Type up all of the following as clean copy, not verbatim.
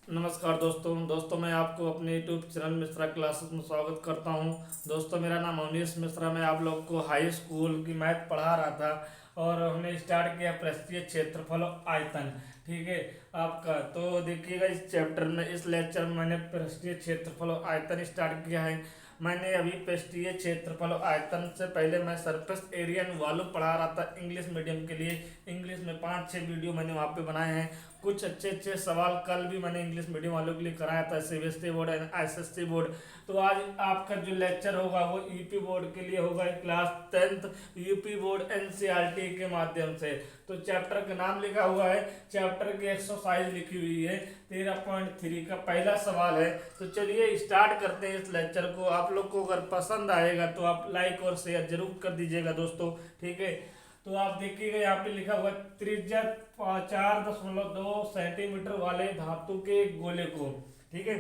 नमस्कार दोस्तों मैं आपको अपने यूट्यूब चैनल मिश्रा क्लासेस में स्वागत करता हूं। दोस्तों मेरा नाम अवनीश मिश्रा। मैं आप लोग को हाई स्कूल की मैथ पढ़ा रहा था और हमने स्टार्ट किया पृष्ठीय क्षेत्रफल और आयतन। ठीक है आपका। तो देखिएगा इस चैप्टर में, इस लेक्चर में मैंने पृष्ठीय क्षेत्रफल और आयतन स्टार्ट किया है। मैंने अभी पृष्ठीय क्षेत्रफल और आयतन से पहले मैं सरफेस एरिया एंड वॉल्यूम पढ़ा रहा था इंग्लिश मीडियम के लिए। इंग्लिश में 5-6 वीडियो मैंने वहाँ पे बनाए हैं। कुछ अच्छे अच्छे सवाल कल भी मैंने इंग्लिश मीडियम वालों के लिए कराया था, CBSE board and SSC board. तो आज आपका जो लेक्चर होगा वो यूपी बोर्ड के लिए होगा, class 10th UP board NCERT के माध्यम से। तो चैप्टर का नाम लिखा हुआ है, चैप्टर की एक्सरसाइज लिखी हुई है 13.3 का पहला सवाल है। तो चलिए स्टार्ट करते हैं इस लेक्चर को। आप लोग को अगर पसंद आएगा तो आप लाइक और शेयर जरूर कर दीजिएगा दोस्तों। ठीक है, तो आप देखिएगा यहाँ पे लिखा हुआ त्रिज्या 4.2 सेंटीमीटर वाले धातु के एक गोले को। ठीक है,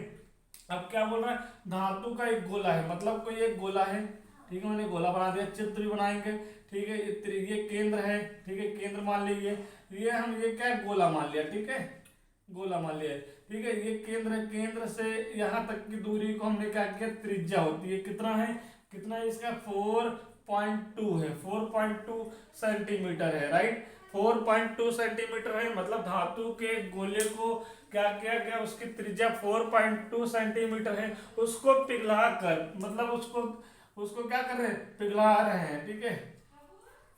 अब क्या बोल रहा है, धातु का एक गोला है, मतलब कोई एक गोला है। ठीक है, मैंने गोला बना दिया, चित्र भी बनाएंगे। ठीक है, ये केंद्र है। ठीक है, केंद्र मान लीजिए। ये क्या गोला मान लिया। ठीक है, गोला मान लिया। ठीक है, ये केंद्र, केंद्र से यहाँ तक की दूरी को हमने क्या किया, त्रिज्या होती है। कितना है, कितना है इसका, 4.2 है। 4.2 सेंटीमीटर है, राइट। 4.2 सेंटीमीटर है, मतलब धातु के गोले को क्या किया गया, उसकी त्रिज्या 4.2 सेंटीमीटर है। उसको पिघला कर, मतलब उसको उसको क्या कर रहे हैं, पिघला रहे हैं। ठीक है,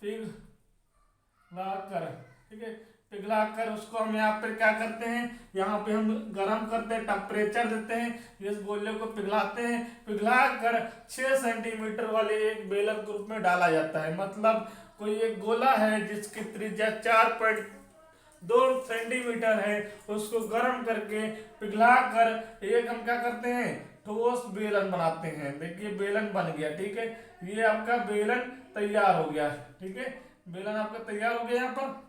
पिघला कर। ठीक है, पिघला कर उसको हम यहाँ पर क्या करते हैं, यहाँ पे हम गर्म करते हैं, टेम्परेचर देते हैं, इस गोले को पिघलाते हैं। पिघला कर 6 सेंटीमीटर वाले एक बेलन के रूप में डाला जाता है। मतलब कोई एक गोला है जिसकी त्रिज्या 4.2 सेंटीमीटर है, उसको गर्म करके पिघला कर एक हम क्या करते हैं, ठोस बेलन बनाते हैं। देखिए बेलन बन गया। ठीक है, ये आपका बेलन तैयार हो गया। ठीक है, बेलन आपका तैयार हो गया यहाँ पर।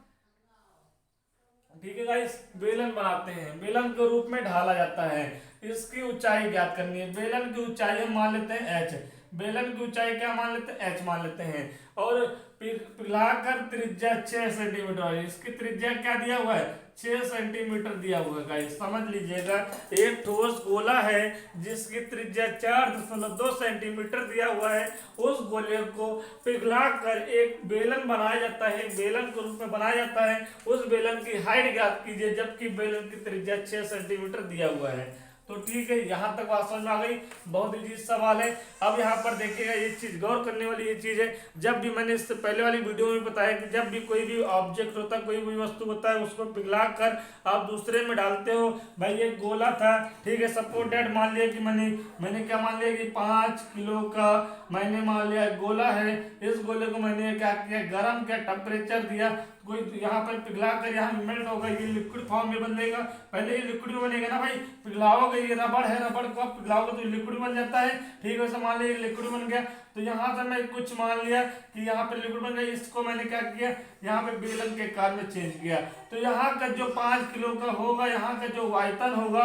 ठीक है गाइस, बेलन बनाते हैं, बेलन के रूप में ढाला जाता है। इसकी ऊंचाई ज्ञात करनी है। बेलन की ऊंचाई हम मान लेते हैं h। बेलन की ऊंचाई क्या मान लेते हैं, h मान लेते हैं। और पिघलाकर त्रिज्या 6 सेंटीमीटर है। इसकी त्रिज्या क्या दिया हुआ है, 6 सेंटीमीटर दिया हुआ है गाइस, समझ लीजिएगा। एक ठोस गोला है जिसकी त्रिज्या 4.2 सेंटीमीटर दिया हुआ है। उस गोले को पिघलाकर एक बेलन बनाया जाता है, एक बेलन के रूप में बनाया जाता है। उस बेलन की हाइट ज्ञात कीजिए जबकि बेलन की त्रिज्या 6 सेंटीमीटर दिया हुआ है। तो ठीक है, यहाँ तक बात समझ में आ गई। बहुत इजी सवाल है। अब यहाँ पर देखिएगा, ये चीज गौर करने वाली ये चीज है, जब भी मैंने इससे पहले वाली वीडियो में बताया कि जब भी कोई भी ऑब्जेक्ट होता है, कोई भी वस्तु होता है, उसको पिघला कर आप दूसरे में डालते हो। भाई ये गोला था, ठीक है, सपोज डेट मान लिया कि मैंने क्या मान लिया कि 5 किलो का मैंने मान लिया गोला है। इस गोले को मैंने क्या किया, गर्म किया, टेम्परेचर दिया। कोई यहाँ पर पिघला कर यहाँ मेल्ट होगा, ये लिक्विड फॉर्म में बनेगा। पहले ये लिक्विड में बनेगा ना भाई, पिघलाओगे, ये रबड़ है, रबड़ को आप पिघलाओगे तो लिक्विड बन जाता है। ठीक है, वैसे मान लिया लिक्विड बन गया। तो यहाँ से मैं कुछ मान लिया कि यहाँ पे लिक्विड बन गया, इसको मैंने क्या किया, यहाँ पे बेलन के कार में चेंज किया। तो यहाँ का जो 5 किलो का होगा, यहाँ का जो आयतन होगा,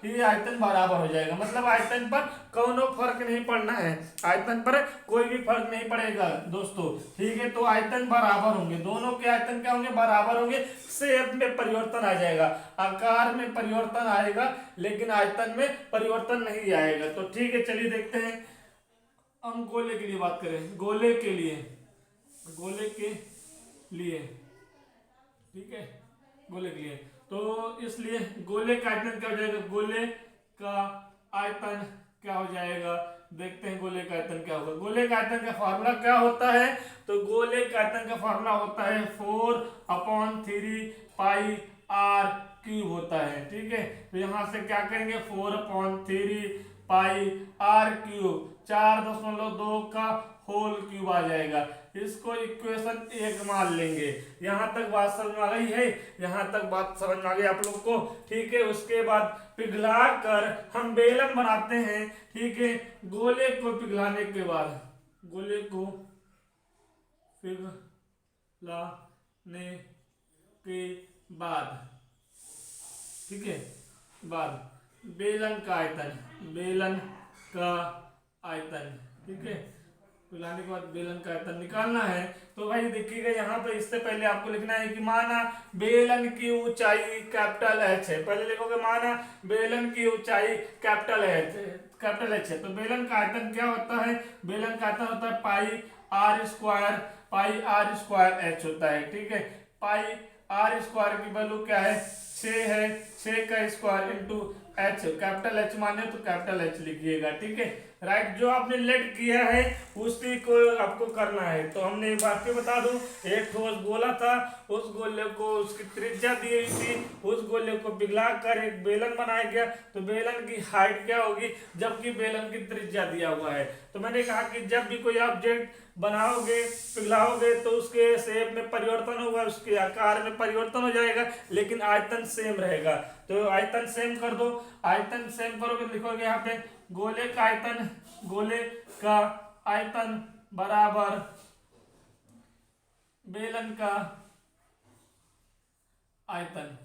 ये आयतन बराबर हो जाएगा। मतलब आयतन पर कोनो फर्क नहीं पड़ना है, आयतन पर कोई भी फर्क नहीं पड़ेगा दोस्तों। ठीक है, तो आयतन बराबर होंगे, दोनों के आयतन क्या होंगे, बराबर होंगे। शेप में परिवर्तन आ जाएगा, आकार में परिवर्तन आएगा, लेकिन आयतन में परिवर्तन नहीं आएगा। तो ठीक है, चलिए देखते हैं। हम गोले के लिए बात करें, गोले के लिए, ठीक है, गोले के लिए। तो इसलिए गोले का आयतन क्या हो जाएगा, गोले का आयतन क्या हो जाएगा, देखते हैं गोले का आयतन क्या होगा। गोले का आयतन का फॉर्मूला क्या होता है, तो गोले का आयतन का फॉर्मूला होता है 4/3 पाई आर क्यूब होता है। ठीक है, तो यहां से क्या करेंगे, 4/3 पाई आर क्यूब, 4.2 का होल क्यूब आ जाएगा। इसको इक्वेशन 1 मान लेंगे। यहां तक बात समझ में आ गई है, यहां तक बात समझ में आ गई आप लोग को। ठीक है, उसके बाद पिघला कर हम बेलन बनाते हैं। ठीक है, गोले को पिघलाने के बाद, गोले को पिघलाने के बाद, ठीक है, बेलन का आयतन, ठीक है, पिघलाने के बाद बेलन का आयतन निकालना है। तो भाई देखिएगा यहाँ पे इससे पहले आपको लिखना है कि माना बेलन की ऊंचाई कैपिटल एच है। पहले लिखोगे माना बेलन की ऊंचाई कैपिटल एच है। तो बेलन का आयतन क्या होता है? बेलन का आयतन होता है पाई आर स्क्वायर एच होता है। ठीक है, पाई आर स्क्वायर की वैल्यू क्या है? 6 है। 6 का square into H, capital H माने तो कैपिटल एच लिखिएगा। ठीक है, राइट। जो आपने लेट किया है उसी को आपको करना है। तो हमने एक बात बता दूं, एक ठोस गोला था, उस गोले को उसकी त्रिज्या दी हुई थी, उस गोले को पिघला कर एक बेलन बनाया गया। तो बेलन की हाइट क्या होगी जबकि बेलन की त्रिज्या दिया हुआ है? तो मैंने कहा कि जब भी कोई ऑब्जेक्ट बनाओगे, पिघलाओगे तो उसके शेप में परिवर्तन होगा, उसके आकार में परिवर्तन हो जाएगा, लेकिन आयतन सेम रहेगा। तो आयतन सेम कर दो। आयतन सेम करोगे, लिखोगे यहाँ पे गोले का आयतन बराबर बेलन का आयतन।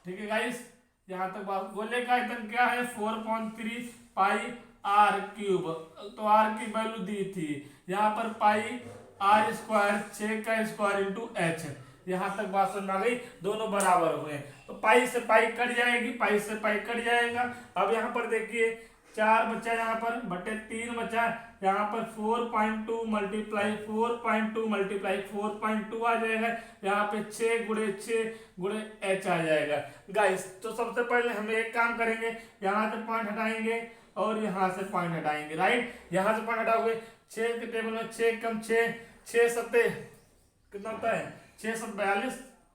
ठीक है गाइस, यहां तक बात। गोले का आयतन क्या है? 4.3 पाई आर क्यूब। तो आर की वैल्यू दी थी यहाँ पर पाई आर स्क्वायर, 6 का स्क्वायर इंटू एच। यहां तक बात समझ आ गई? दोनों बराबर हुए। तो पाई से पाई कट जाएगी, पाई से पाई कट जाएगा। अब यहाँ पर देखिए 4 बचा, यहाँ पर बटे 3 बचा, यहाँ पर 4.2 मल्टीप्लाई 4.2 आ जाएगा। यहाँ पे 6 गुणे एच आ जाएगा। गाइस तो सबसे पहले हम एक काम करेंगे, यहाँ से पॉइंट हटाएंगे और यहाँ से पॉइंट हटाएंगे। राइट, यहाँ से पॉइंट हटाओगे 6 के टेबल में 6 कम 6, 6 सत्ते कितना होता है? 6 7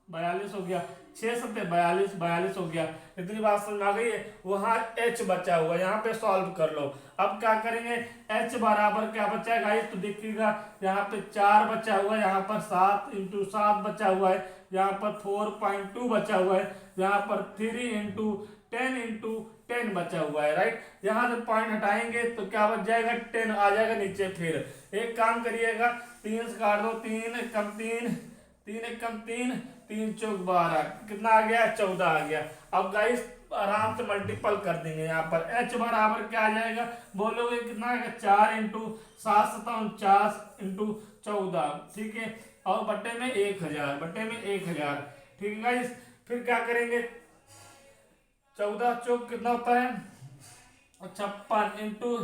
42 हो गया। 6 7 42 हो गया। इतनी बात समझ आ गई है? वहां एच बचा हुआ, यहाँ पे सॉल्व कर लो। अब क्या करेंगे? एच बराबर क्या बचा है गाइस? तो देखिएगा यहाँ पे 4 बचा हुआ है, यहाँ पर 7 इंटू 7 बचा हुआ है, यहाँ पर 4.2 बचा हुआ है, यहाँ पर 3 इंटू 10 बचा हुआ है। राइट, यहाँ से पॉइंट हटाएंगे तो क्या बच जाएगा? 10 आ जाएगा नीचे। फिर एक काम करिएगा, 3 से काट दो, 3 कम 3, 3 कम 3, 3 चौक 12, कितना आ गया? 14 आ गया। अब गाइस आराम से मल्टीपल कर देंगे। यहाँ पर h बराबर क्या आ जाएगा? बोलोगे कितना आएगा? 4 इंटू 7 7 49 इंटू 14। ठीक है, और बट्टे में 1000। ठीक है गाइस, फिर क्या करेंगे? 14 चौक कितना होता है? 56 इंटू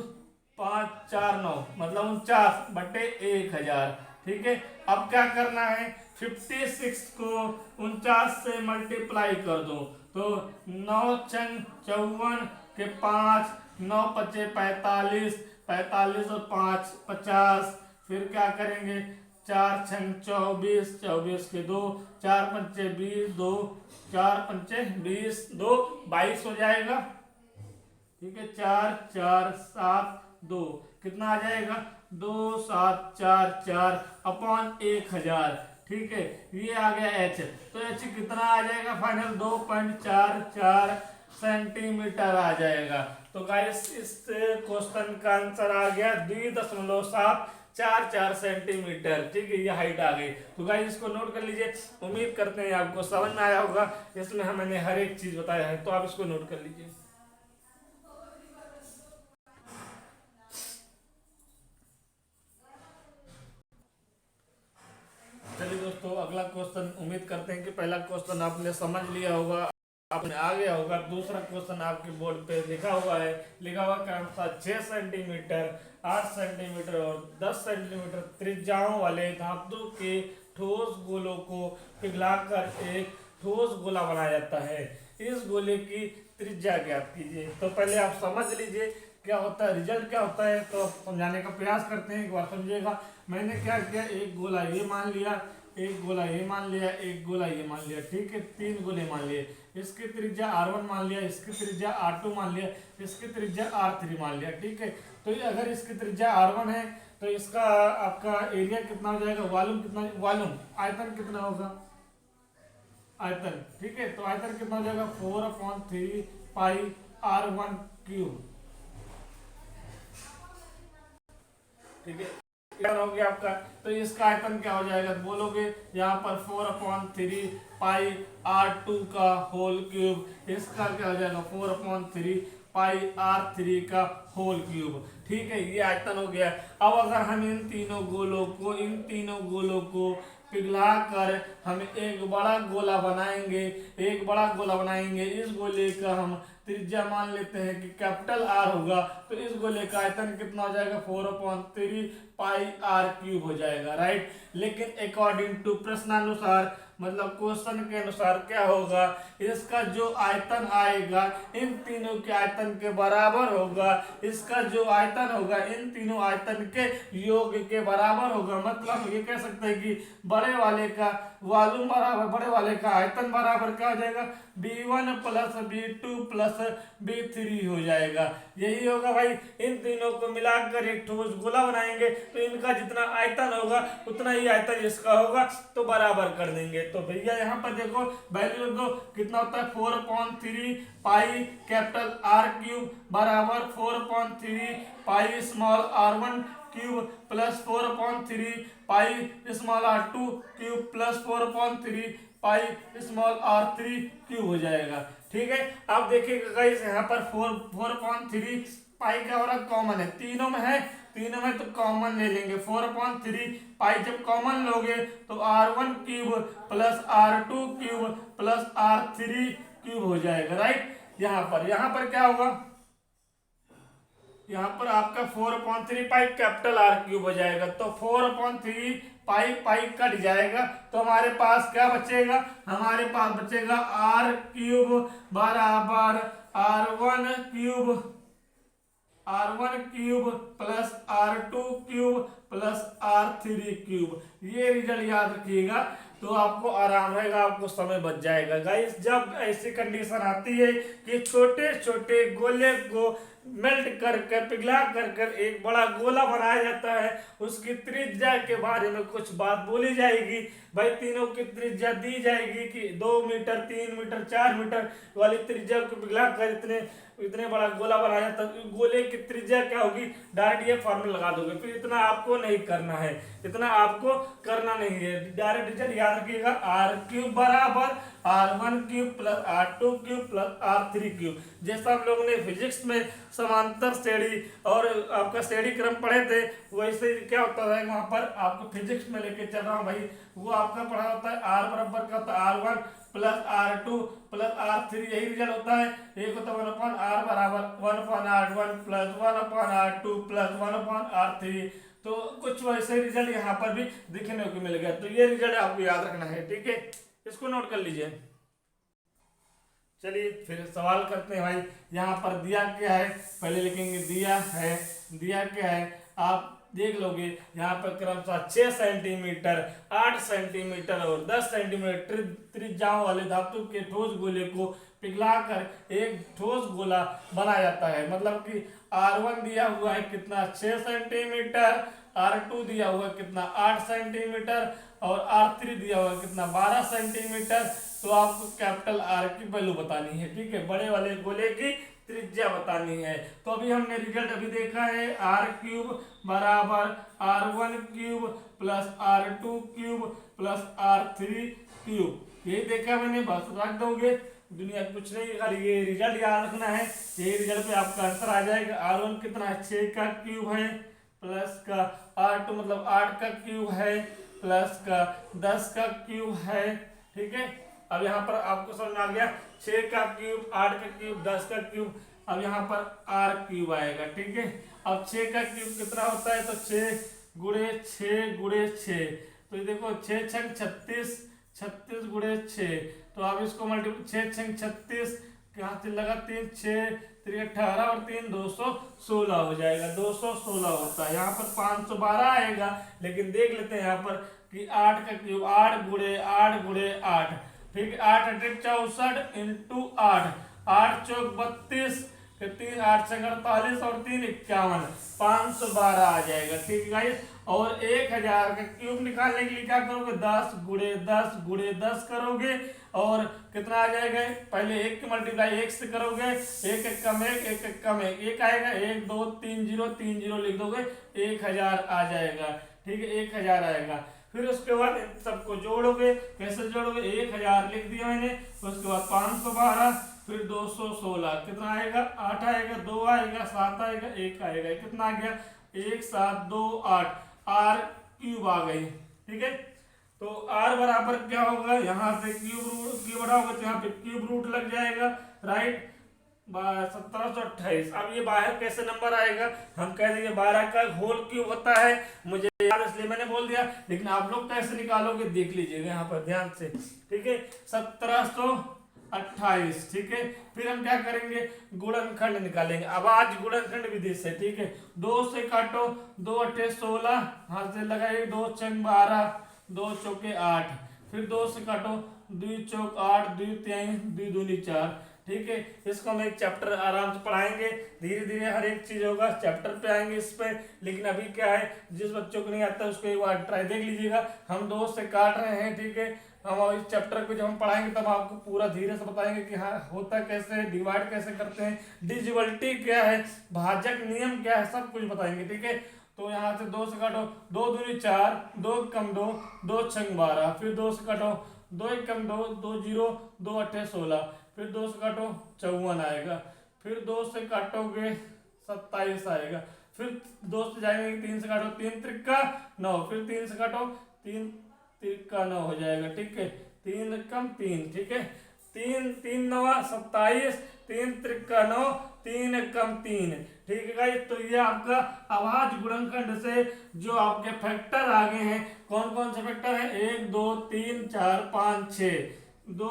5 4 9, मतलब 49 बट्टे 1000। ठीक है, अब क्या करना है? 56 को 49 से मल्टीप्लाई कर दो। तो 9 छंग 54 के 5, 9 पचे 45, 45 और 5 50। फिर क्या करेंगे? 4 छंग 24, 24 के 2, 4 पंचे 20, 2 4 पंचे 20, 2 22 हो जाएगा। ठीक है, 4 4 7 2, कितना आ जाएगा? 2 7 4 4 अपॉन 1000। ठीक है, ये आ गया एच। तो एच कितना आ जाएगा फाइनल? 2.44 सेंटीमीटर आ जाएगा। तो गाइस इस क्वेश्चन का आंसर आ गया 2.744 सेंटीमीटर। ठीक है, ये हाइट आ गई। तो गाइस इसको नोट कर लीजिए। उम्मीद करते हैं आपको समझ में आया होगा। इसमें मैंने हर एक चीज बताया है, तो आप इसको नोट कर लीजिए। चलिए दोस्तों, अगला क्वेश्चन, उम्मीद करते हैं कि पहला क्वेश्चन आपने समझ लिया होगा, आपने आ गया होगा। दूसरा क्वेश्चन आपके बोर्ड पे लिखा हुआ है, क्या था? 6 सेंटीमीटर, 8 सेंटीमीटर और 10 सेंटीमीटर त्रिज्याओं वाले धातु के ठोस गोलों को पिघलाकर एक ठोस गोला बनाया जाता है। इस गोले की त्रिज्या ज्ञात कीजिए। तो पहले आप समझ लीजिए क्या होता है, रिजल्ट क्या होता है। तो समझाने का प्रयास करते हैं, एक बार समझिएगा। मैंने क्या किया? एक गोला ये मान लिया, एक गोला ये मान लिया, एक गोला ये मान लिया। ठीक है, 3 गोले मान लिए। इसकी त्रिज्या R1 मान लिया, इसकी त्रिज्या R2 मान लिया, इसकी त्रिज्या R3 मान लिया। ठीक है, तो अगर इसकी त्रिज्या R1 है तो इसका आपका एरिया कितना हो जाएगा? वॉल्यूम कितना? वॉल्यूम आयतन कितना होगा? आयतन। ठीक है, तो आयतन कितना हो जाएगा? 4/3 पाई R1 क्यूब। ठीक है, क्या हो गया आपका? तो इसका आयतन क्या हो जाएगा? बोलोगे यहाँ पर 4/3 पाई R2 का होल क्यूब। इसका क्या हो जाएगा? 4/3 πr3 का होल क्यूब। ठीक है, ये आयतन हो गया। अब अगर हम इन तीनों गोलों को पिघला कर हम एक बड़ा गोला बनाएंगे, इस गोले का हम त्रिज्या मान लेते हैं कि कैपिटल आर होगा, तो इस गोले का आयतन कितना हो जाएगा 4/3 पाई आर क्यूब हो जाएगा, राइट। लेकिन अकॉर्डिंग टू प्रश्नानुसार, मतलब क्वेश्चन के अनुसार क्या होगा, इसका जो आयतन आएगा इन तीनों के आयतन के बराबर होगा। इसका जो आयतन होगा इन तीनों आयतन के योग के बराबर होगा। मतलब ये कह सकते हैं कि बड़े वाले का वॉल्यूम बराबर बड़े वाले का आयतन बराबर क्या हो जाएगा, B1 plus B2 plus B3 हो जाएगा। यही होगा भाई। इन तीनों को मिलाकर एक ठोस गोला बनाएंगे, तो इनका जितना आयतन होगा उतना ही आयतन इसका होगा, तो बराबर कर देंगे। तो भैया यहाँ पर देखो वैल्यू लिख दो, कितना होता है 4/3 पाई कैपिटल आर क्यूब बराबर 4/3 pi small r1 cube plus 4/3 pi small r2 cube plus 4/3 pi small r3 cube हो जाएगा। ठीक है, अब देखिएगा गाइस यहाँ पर 4/3 पाई का और कॉमन है, तीनों में तो कॉमन ले लेंगे। 4/3 पाई जब कॉमन लोगे तो r1 cube plus r2 cube plus r3 cube हो जाएगा, राइट। यहाँ पर क्या होगा, यहाँ पर आपका 4/3 पाई कैपिटल आर क्यूब हो जाएगा। तो 4/3 पाई कट जाएगा, तो हमारे पास क्या बचेगा, हमारे पास बचेगा आर क्यूब बराबर R1 cube plus R2 cube plus R3 cube. ये रिजल्ट याद रखिएगा, तो आपको आराम रहेगा, आपको समय बच जाएगा गाइस। जब ऐसी कंडीशन आती है कि छोटे छोटे गोले को मेल्ट कर पिघला कर एक बड़ा गोला बनाया जाता है, उसकी त्रिज्या के बारे में कुछ बात बोली जाएगी भाई। तीनों की त्रिज्या दी जाएगी कि 2 मीटर 3 मीटर 4 मीटर वाली त्रिज्या को पिघला कर इतने बड़ा गोला बनाया जाता है। गोले की त्रिज्या क्या होगी, डायरेक्ट ये फॉर्मूला लगा दोगे, फिर इतना आपको नहीं करना है, डायरेक्ट रिजल्ट याद रखिएगा। आर क्यूब बराबर R1 cube plus R2 cube plus R3 cube. जैसा हम लोगों ने फिजिक्स में समांतर श्रेणी और आपका श्रेणी क्रम पढ़े थे, वैसे क्या होता है वहां पर आपको फिजिक्स में लेके चल रहा हूं भाई, वो आपका पढ़ा होता है R बराबर का होता है R1 plus R2 plus R3, यही रिजल्ट होता है। एक होता है 1/r बराबर 1/r1 plus 1/r2 plus 1/r3। तो कुछ वैसे रिजल्ट यहाँ पर भी दिखने को मिल गया, तो ये रिजल्ट आपको याद रखना है, ठीक है, इसको नोट कर लीजिए। चलिए फिर सवाल करते हैं भाई। यहाँ पर दिया क्या है, पहले लिखेंगे दिया क्या है, आप देख लोगे यहाँ पर क्रमशः 6 सेंटीमीटर 8 सेंटीमीटर और 10 सेंटीमीटर त्रिज्याओं वाले धातु के ठोस गोले को पिघलाकर एक ठोस गोला बनाया जाता है। मतलब कि R1 दिया हुआ है कितना 6 सेंटीमीटर, R2 दिया हुआ है कितना 8 सेंटीमीटर और R3 दिया हुआ है कितना 12 सेंटीमीटर। तो आपको कैपिटल R की वैल्यू बतानी है, ठीक है, बड़े वाले गोले की त्रिज्या बतानी है। तो अभी हमने रिजल्ट अभी देखा है, R क्यूब बराबर R1 cube plus R2 cube plus R3 cube, यही देखा मैंने, बस रख दोगे, दुनिया कुछ नहीं, अगर ये रिजल्ट याद रखना है, यही रिजल्ट पे आपका आंसर आ जाएगा। R1 कितना है 6 का क्यूब है, प्लस का R2 मतलब 8 का क्यूब है, प्लस का 10 का क्यूब है, ठीक है। अब यहाँ पर आपको समझ में आ गया, 6 का क्यूब 8 का क्यूब 10 का क्यूब, अब यहाँ पर R क्यूब आएगा, ठीक है। अब 6 का क्यूब कितना होता है, तो 6 गुणे 6, तो ये देखो 6 छंग 36, 36 गुणे 6, तो आप इसको मल्टीप्लाई 6 छंग 36, यहाँ से लगा 3 6 3 18 और 3 216 हो जाएगा, 216 होता है। यहाँ पर 512 आएगा, लेकिन देख लेते हैं यहाँ पर कि 8 का क्यूब 8 गुणे 8, ठीक है, 8 8 64 इंटू 8, 8 चौक 32, फिर 3 8 छंग 48 और 3 51, 512 आ जाएगा, ठीक है गाइस। और 1000 का क्यूब निकालने के लिए क्या करोगे, 10 गुणे 10 करोगे, और कितना आ जाएगा, पहले 1 की मल्टीप्लाई 1 से करोगे, 1 1 कम 1 1 आएगा, 1 2 3 0 लिख दोगे, 1000 आ जाएगा, ठीक है, 1000 आएगा। फिर उसके बाद सबको जोड़ोगे, कैसे जोड़ोगे, 1000 लिख दिया मैंने, उसके बाद 512, फिर 216 कितना आएगा 8 आएगा, 2 आएगा, 7 आएगा, 1 आएगा, कितना आ गया 1 7 2 8, आर क्यूब आ गई। ठीक है, तो आर बराबर क्या होगा, यहाँ से क्यूब बड़ा होगा तो यहाँ पे क्यूब रूट लग जाएगा, राइट। 1728। अब ये बाहर कैसे नंबर आएगा, हम कह देंगे 12 का होल क्यूब होता है, मुझे याद इसलिए मैंने बोल दिया, लेकिन आप लोग कैसे निकालोगे देख लीजिएगा यहाँ पर ध्यान से। ठीक है, 1728। ठीक है, फिर हम क्या करेंगे, गुणनखंड निकालेंगे। अब आज गुणनखंड विधि से, ठीक है, 2 से काटो, 2 अट्ठे 16, हाथ से लगाइए, 2 छंग 12, 2 चौके 8, फिर 2 से काटो, 2 चौक 8, 2 3, 2 दूनी 4। ठीक है, इसको हम एक चैप्टर आराम से पढ़ाएंगे, धीरे धीरे हर एक चीज होगा, चैप्टर पे आएंगे इस पे। लेकिन अभी क्या है, जिस बच्चों को नहीं आता उसको एक बार ट्राई देख लीजिएगा। हम 2 से काट रहे हैं, ठीक है, हम इस चैप्टर को जब हम पढ़ाएंगे तब आपको पूरा धीरे से बताएंगे कि हाँ होता कैसे है, डिवाइड कैसे करते हैं, डिविजिबिलिटी क्या है, भाजक नियम क्या है, सब कुछ बताएंगे। ठीक है, तो यहाँ से 2 से काटो, 2 दूनी 4, 2 कम 2, 2 छंग 12, फिर 2 से काटो, 2 1 कम 2, 2 0, 2 अट्ठे 16, फिर 2 से काटो 54 आएगा, फिर 2 से काटोगे 27 आएगा, फिर 2 से जाएंगे 3 से काटो, 3 त्रिका 9, फिर 3 से काटो, 3 त्रिका 9 हो जाएगा। ठीक है, 3 कम 3, ठीक है, 3 3 9 27, 3 त्रिका 9, 3 कम 3। ठीक है गाइस, तो ये आपका आवाज गुणनखंड से जो आपके फैक्टर आ गए हैं, कौन कौन से फैक्टर हैं, 1 2 3 4 5 6, 2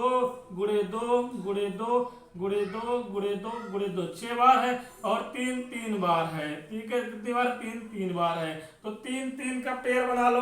गुणे 2 गुणे 2 गुणे 2 गुणे 2 गुणे 2, 6 बार है, और 3 3 बार है। ठीक है, कितनी बार, 3 3 बार है, तो 3 3 का पेयर बना लो,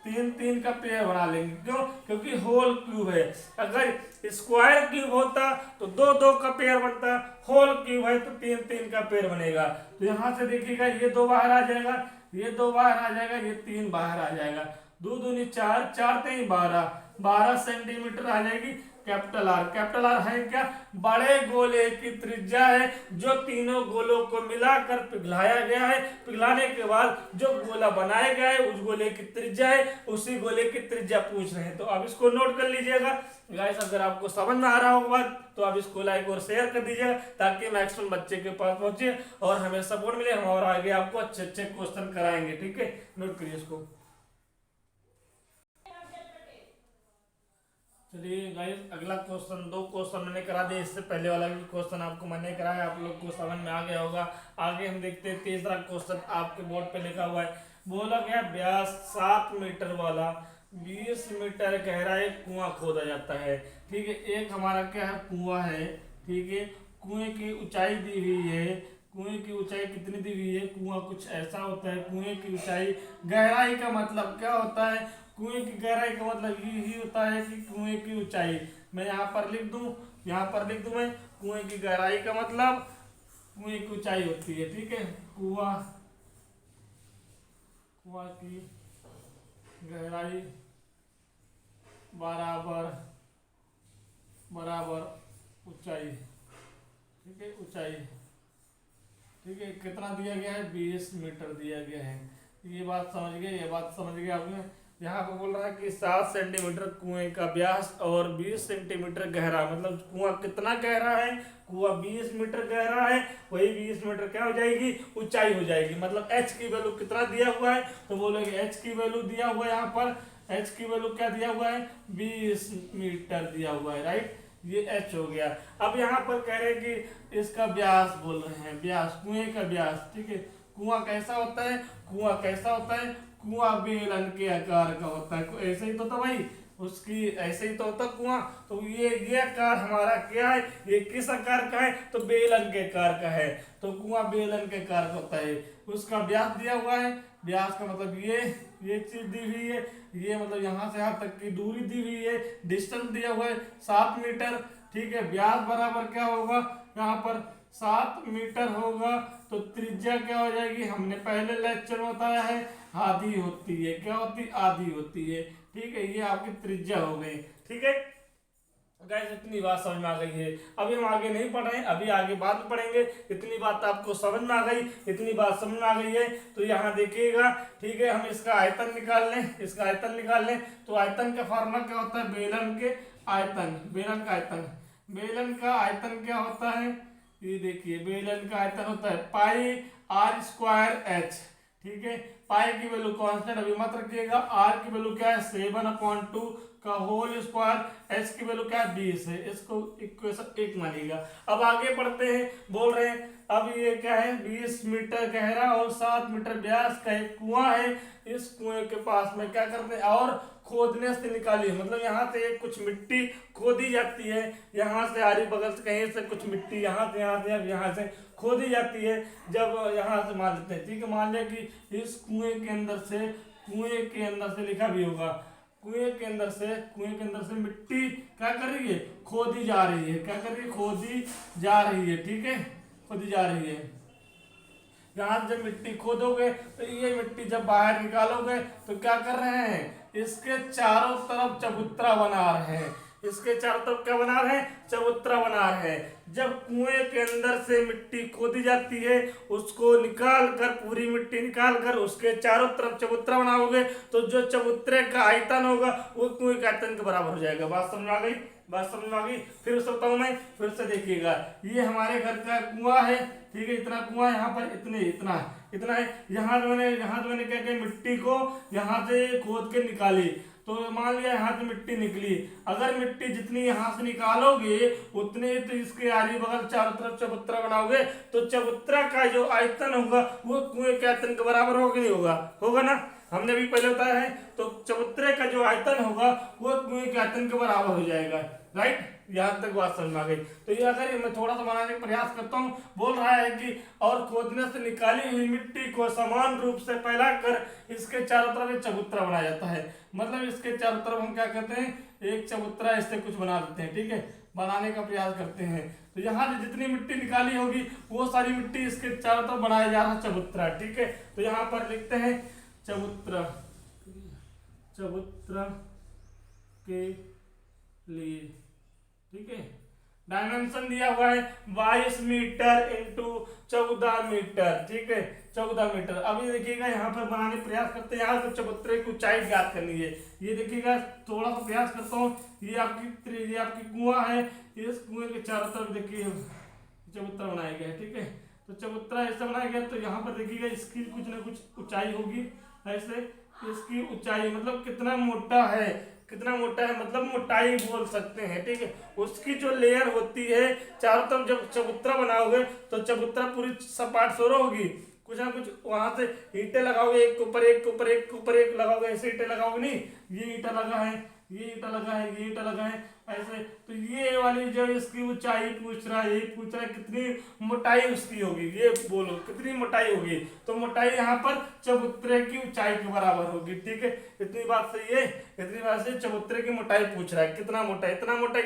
3 3 का पेयर बना लेंगे, क्यों, क्योंकि होल क्यूब है। अगर स्क्वायर क्यूब होता तो 2 2 का पेयर बनता, होल क्यूब है तो 3 3 का पेयर बनेगा। तो यहाँ से देखिएगा, ये 2 बाहर आ जाएगा, ये 2 बाहर आ जाएगा, ये 3 बाहर आ जाएगा, 2 दूनी 4, 4 3 12, 12 सेंटीमीटर आ जाएगी कैपिटल आर। कैपिटल आर है क्या, बड़े गोले की त्रिज्या है, जो तीनों गोलों को मिलाकर पिघलाया गया है, पिघलाने के बाद जो गोला बनाया गया है उस गोले की त्रिज्या है, उसी गोले की त्रिज्या पूछ रहे हैं। तो आप इसको नोट कर लीजिएगा गाइस। अगर आपको समझ में आ रहा होगा तो आप इसको लाइक और शेयर कर दीजिएगा, ताकि मैक्सिमम बच्चे के पास पहुंचे और हमें सपोर्ट मिले, हम और आगे आपको अच्छे अच्छे क्वेश्चन कराएंगे। ठीक है, नोट करिए इसको। चलिए गाइस, अगला क्वेश्चन, 2 क्वेश्चन मैंने करा दिए, इससे पहले वाला भी क्वेश्चन आपको मैंने कराया, आप लोग को समझ में आ गया होगा। आगे हम देखते हैं तीसरा क्वेश्चन, आपके बोर्ड पे लिखा हुआ है, बोला गया व्यास 7 मीटर वाला 20 मीटर गहरा एक कुआं खोदा जाता है। ठीक है, एक हमारा क्या है, कुआं है। ठीक है, कुएं की ऊंचाई दी हुई है, कुएं की ऊंचाई कितनी दी हुई है, कुआं कुछ ऐसा होता है, कुएं की ऊंचाई, गहराई का मतलब क्या होता है, कुएं की गहराई का मतलब यही होता है कि कुएं की ऊंचाई। मैं यहाँ पर लिख दूं, यहाँ पर लिख दूं मैं, कुएं की गहराई का मतलब कुएं की ऊंचाई होती है। ठीक है, कुआं, कुआं की गहराई बराबर बराबर ऊंचाई। ठीक है, ऊंचाई, ठीक है, कितना दिया गया है, 20 मीटर दिया गया है। ये बात समझ गए, ये बात समझ गए आपने। यहाँ पे बोल रहा है कि 7 सेंटीमीटर कुएं का व्यास और 20 सेंटीमीटर गहरा, मतलब कुआं कितना गहरा है, कुआं 20 मीटर गहरा है, वही 20 मीटर क्या हो जाएगी, ऊंचाई हो जाएगी। मतलब एच की वैल्यू कितना दिया हुआ है, तो बोलेंगे एच की वैल्यू दिया हुआ है, यहाँ पर एच की वैल्यू क्या दिया हुआ है, 20 मीटर दिया हुआ है, राइट। ये एच हो गया। अब यहाँ पर कह रहे हैं कि इसका व्यास बोल रहे हैं, व्यास, कुएं का व्यास। ठीक है, कुआं कैसा होता है, कुआं कैसा होता है, कुआं बेलन के आकार का होता है, ऐसे ही तो था भाई, उसकी ऐसे ही तो होता कुआं। तो ये आकार हमारा क्या है, ये किस आकार का है, तो बेलन के आकार का है। तो कुआं बेलन के आकार का होता है, उसका व्यास दिया हुआ है, व्यास का मतलब ये चीज दी हुई है, ये मतलब यहाँ से यहाँ तक की दूरी दी हुई है, डिस्टेंस दिया हुआ है 7 मीटर। ठीक है, व्यास बराबर क्या होगा, यहाँ पर 7 मीटर होगा, तो त्रिज्या क्या हो जाएगी, हमने पहले लेक्चर में बताया है, आधी होती है, क्या होती है, आधी होती है। ठीक है, ये आपकी त्रिज्या हो गई। ठीक है गाइस, इतनी बात समझ में आ गई है। अभी हम आगे नहीं पढ़ रहे हैं, अभी आगे बाद में पढ़ेंगे। इतनी बात आपको समझ में आ गई, इतनी बात समझ में आ गई है, तो यहाँ देखिएगा। ठीक है, हम इसका आयतन निकाल लें, इसका आयतन निकाल लें। तो आयतन का फॉर्मूला क्या होता है, बेलन के आयतन, बेलन का आयतन, बेलन का आयतन क्या होता है, ये देखिए बेलन का आयतन होता है पाई आर स्क्वायर एच। ठीक है, पाई की वैल्यू कांस्टेंट अभी मत रखिएगा, आर की वैल्यू क्या है 7/2 का होल स्क्वायर, एच की वैल्यू क्या है 20 है, इसको इक्वेशन 1 मानिएगा। अब आगे बढ़ते हैं, बोल रहे हैं अब ये क्या है 20 मीटर गहरा और 7 मीटर व्यास का एक कुआं है, इस कुएं के पास में क्या करते हैं और खोदने से निकाली, मतलब यहाँ से कुछ मिट्टी खोदी जाती है, यहाँ से आरी बगल से कहीं से कुछ मिट्टी यहाँ से खोदी जाती है, जब यहाँ से मान लेते हैं। ठीक है, मान लिया कि इस कुएं के अंदर से लिखा भी होगा, कुएं के अंदर से मिट्टी क्या कर रही है खोदी जा रही है, क्या कर रही है खोदी जा रही है। ठीक है, खोदी जा रही है। यहाँ जब मिट्टी खोदोगे तो ये मिट्टी जब बाहर निकालोगे तो क्या कर रहे हैं, इसके चारों तरफ चबूतरा बना रहे हैं, इसके चारों तरफ क्या बना रहे हैं चबूतरा बना रहे हैं। जब कुएं के अंदर से मिट्टी खोदी जाती है, उसको निकाल कर पूरी मिट्टी निकाल कर उसके चारों तरफ चबूतरा बनाओगे तो जो चबूतरे का आयतन होगा वो कुएं के आयतन के बराबर हो जाएगा। बात समझ आ गई, बात समझ में आ गई। फिर से बताऊं मैं, फिर से देखिएगा, ये हमारे घर का कुआं है। ठीक है, इतना कुआं यहाँ पर इतना है। यहाँ से मैंने क्या किया मिट्टी को यहाँ से खोद के निकाली, तो मान लिया यहाँ से मिट्टी निकली, अगर मिट्टी जितनी यहाँ से निकालोगे उतने तो इसके आरी बगल चारों तरफ चबूतरा बनाओगे तो चबूतरा का जो आयतन होगा वो कुएं के आयतन के बराबर होगा नहीं होगा, होगा ना, हमने भी पहले बताया है। तो चबूतरे का जो आयतन होगा वो कुएं के आयतन के बराबर हो जाएगा। राइट, यहाँ तक बात समझ में आ गई। तो ये अगर मैं थोड़ा सा बनाने का प्रयास करता हूँ, बोल रहा है कि और खोदने से निकाली हुई मिट्टी को समान रूप से फैलाकर इसके चारों तरफ एक चबूतरा बनाया जाता है। मतलब इसके चारों तरफ हम क्या कहते हैं एक चबूतरा इससे कुछ बना देते हैं। ठीक है, बनाने का प्रयास करते हैं। तो यहाँ से जितनी मिट्टी निकाली होगी वो सारी मिट्टी इसके चारों तरफ बनाया जा रहा है चबूतरा। ठीक है, तो यहाँ पर लिखते हैं चबूतरा के लिए। ठीक है, डायमेंशन दिया हुआ है 22 मीटर इंटू 14 मीटर। ठीक है, 14 मीटर। अभी देखिएगा यहाँ पर बनाने प्रयास करते हैं, यहाँ से चबूतरे की ऊंचाई ज्ञात करनी है। ये देखिएगा थोड़ा सा प्रयास करता हूँ, ये आपकी कुआं है, इस कुएं के चारों तरफ देखिए चबूतरा बनाया गया है। ठीक है, तो चबूतरा ऐसा बनाया गया, तो यहाँ पर देखिएगा इसकी कुछ ना कुछ ऊंचाई होगी, ऐसे इसकी ऊंचाई मतलब कितना मोटा है मतलब मोटाई बोल सकते हैं। ठीक है, उसकी जो लेयर होती है चारों तरफ जब चबूतरा बनाओगे तो चबूतरा पूरी सपाट सोरो होगी, कुछ ना कुछ वहां से ईंटें लगाओगे, एक के ऊपर एक लगाओगे, ऐसे ईंटें लगाओगे नहीं, ये ईंटा लगा है, ये ईंटा लगा है ऐसे। तो ये वाली जो इसकी ऊंचाई पूछ रहा है कितनी मोटाई उसकी होगी, ये बोलो कितनी मोटाई होगी। तो मोटाई यहाँ पर चबूतरे की ऊंचाई के बराबर होगी। ठीक है, इतनी बात सही है, इतनी बात से चबूतरे की मोटाई पूछ रहा है, कितना मोटा है, इतना मोटा है,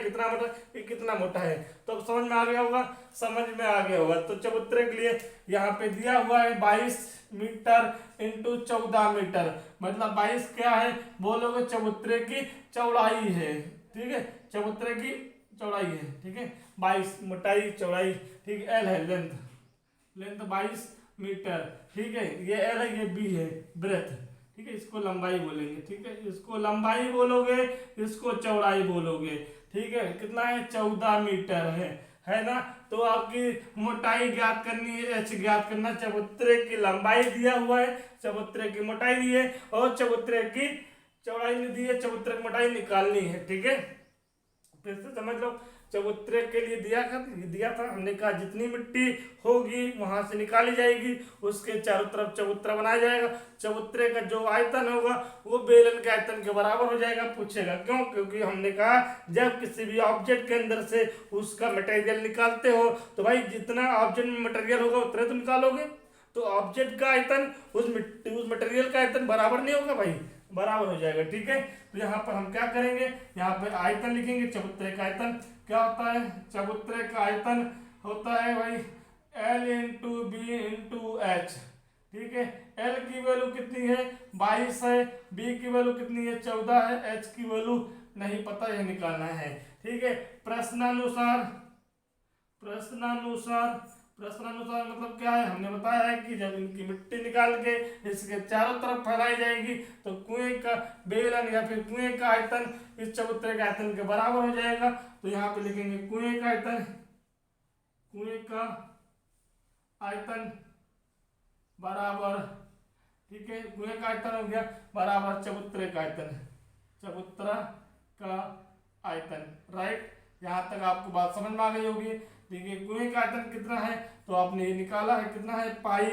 कितना मोटा है। तो अब समझ में आ गया होगा, तो चबूतरे के लिए यहाँ पे दिया हुआ है 22 मीटर इंटू 14 मीटर, मतलब 22 क्या है बोलोगे चबूतरे की चौड़ाई है। ठीक है, चबूतरे की चौड़ाई है। ठीक है, 22 मोटाई चौड़ाई। ठीक है, एल है लेंथ 22 मीटर। ठीक है, ये एल है, ये बी है ब्रेथ। ठीक है, इसको लंबाई बोलेंगे। ठीक है, इसको लंबाई बोलोगे, इसको चौड़ाई बोलोगे। ठीक है, कितना है 14 मीटर है ना। तो आपकी मोटाई ज्ञात करनी है, एच ज्ञात करना, चबूतरे की लंबाई दिया हुआ है, चबूतरे की मोटाई दी है और चबूतरे की चौड़ाई नहीं दी है, चबूतरे की मोटाई निकालनी है। ठीक है, फिर से समझ लो, चबूतरे के लिए दिया था हमने कहा जितनी मिट्टी होगी वहां से निकाली जाएगी, उसके चारों तरफ चबूतरा बनाया जाएगा, चबूतरे का जो आयतन होगा वो बेलन के आयतन के बराबर हो जाएगा। पूछेगा क्यों, क्योंकि हमने कहा जब किसी भी ऑब्जेक्ट के अंदर से उसका मटेरियल निकालते हो तो भाई जितना ऑब्जेक्ट में मटेरियल होगा उतना तो निकालोगे, तो ऑब्जेक्ट का आयतन उस मटेरियल का आयतन बराबर नहीं होगा भाई, बराबर हो जाएगा। ठीक है, तो यहाँ पर हम क्या करेंगे, यहाँ पे आयतन लिखेंगे, चबूतरे का आयतन क्या होता है, चबूतरे का आयतन होता है भाई L into B into H. ठीक है, L की वैल्यू कितनी है 22 है, B की वैल्यू कितनी है 14 है, H की वैल्यू नहीं पता, यह निकालना है। ठीक है, प्रश्नानुसार प्रश्नानुसार मतलब क्या है, हमने बताया है कि जब इनकी मिट्टी निकाल के इसके चारों तरफ फैलाई जाएगी तो कुएं का बेलन या फिर कुएं का आयतन इस चबूतरे के आयतन के बराबर हो जाएगा। तो यहाँ पे लिखेंगे कुएं का आयतन, कुएं का आयतन बराबर, ठीक है, कुएं का आयतन हो गया बराबर चबूतरे का आयतन, चबूतरा का आयतन। राइट, यहाँ तक आपको बात समझ में आ गई होगी। देखिए कुएं का आयतन कितना है, तो आपने ये निकाला है, कितना है, पाई